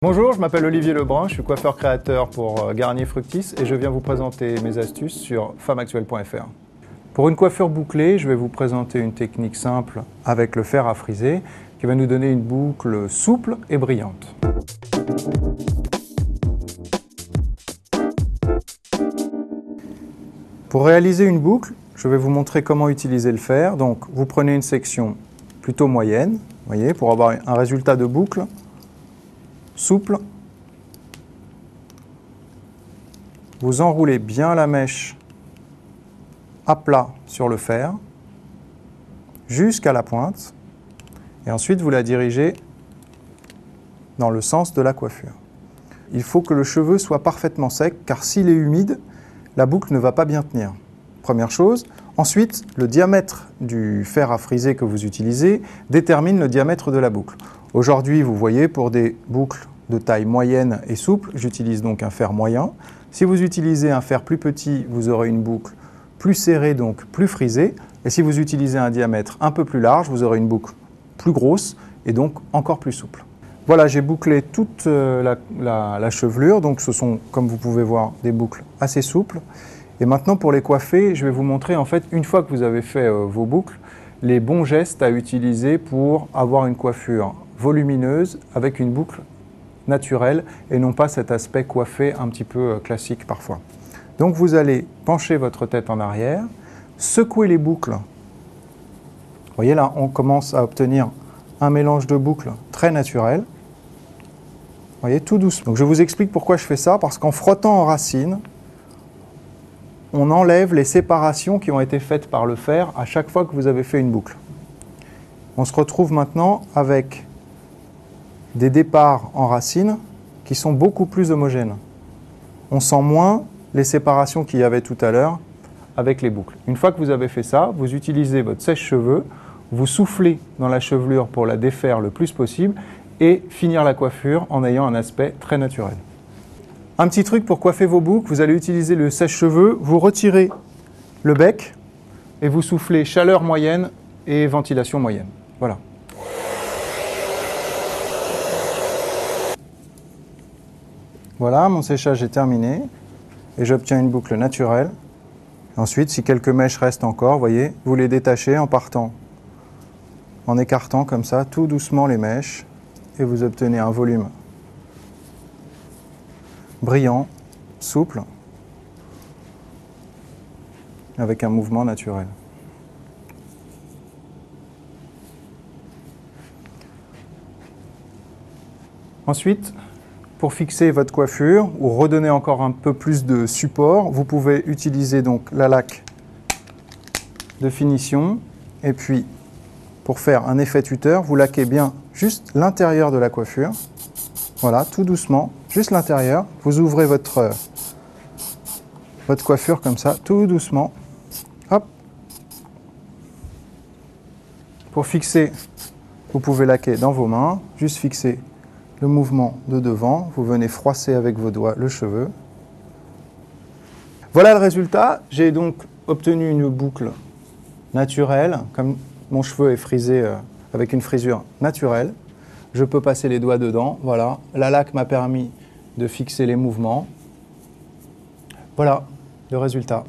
Bonjour, je m'appelle Olivier Lebrun, je suis coiffeur créateur pour Garnier Fructis et je viens vous présenter mes astuces sur femmeactuelle.fr. Pour une coiffure bouclée, je vais vous présenter une technique simple avec le fer à friser qui va nous donner une boucle souple et brillante. Pour réaliser une boucle, je vais vous montrer comment utiliser le fer. Donc, vous prenez une section plutôt moyenne, voyez, pour avoir un résultat de boucle souple. Vous enroulez bien la mèche à plat sur le fer jusqu'à la pointe et ensuite vous la dirigez dans le sens de la coiffure. Il faut que le cheveu soit parfaitement sec car s'il est humide, la boucle ne va pas bien tenir. Première chose. Ensuite, le diamètre du fer à friser que vous utilisez détermine le diamètre de la boucle. Aujourd'hui, vous voyez, pour des boucles de taille moyenne et souple, j'utilise donc un fer moyen. Si vous utilisez un fer plus petit, vous aurez une boucle plus serrée, donc plus frisée. Et si vous utilisez un diamètre un peu plus large, vous aurez une boucle plus grosse et donc encore plus souple. Voilà, j'ai bouclé toute la chevelure, donc ce sont, comme vous pouvez voir, des boucles assez souples. Et maintenant, pour les coiffer, je vais vous montrer, en fait, une fois que vous avez fait vos boucles, les bons gestes à utiliser pour avoir une coiffure volumineuse avec une boucle naturelle et non pas cet aspect coiffé un petit peu classique parfois. Donc vous allez pencher votre tête en arrière, secouer les boucles. Vous voyez là, on commence à obtenir un mélange de boucles très naturel. Vous voyez, tout doucement. Donc je vous explique pourquoi je fais ça, parce qu'en frottant en racine, on enlève les séparations qui ont été faites par le fer à chaque fois que vous avez fait une boucle. On se retrouve maintenant avec des départs en racine qui sont beaucoup plus homogènes. On sent moins les séparations qu'il y avait tout à l'heure avec les boucles. Une fois que vous avez fait ça, vous utilisez votre sèche-cheveux, vous soufflez dans la chevelure pour la défaire le plus possible et finir la coiffure en ayant un aspect très naturel. Un petit truc pour coiffer vos boucles, vous allez utiliser le sèche-cheveux, vous retirez le bec et vous soufflez chaleur moyenne et ventilation moyenne. Voilà. Voilà, mon séchage est terminé et j'obtiens une boucle naturelle. Ensuite, si quelques mèches restent encore, vous voyez, vous les détachez en partant, en écartant comme ça, tout doucement les mèches et vous obtenez un volume brillant, souple, avec un mouvement naturel. Ensuite, pour fixer votre coiffure ou redonner encore un peu plus de support, vous pouvez utiliser donc la laque de finition et puis pour faire un effet tuteur, vous laquez bien juste l'intérieur de la coiffure. Voilà, tout doucement, juste l'intérieur. Vous ouvrez votre coiffure comme ça, tout doucement. Hop. Pour fixer, vous pouvez laquer dans vos mains, juste fixer le mouvement de devant, vous venez froisser avec vos doigts le cheveu. Voilà le résultat. J'ai donc obtenu une boucle naturelle, comme mon cheveu est frisé avec une frisure naturelle. Je peux passer les doigts dedans, voilà. La laque m'a permis de fixer les mouvements. Voilà le résultat.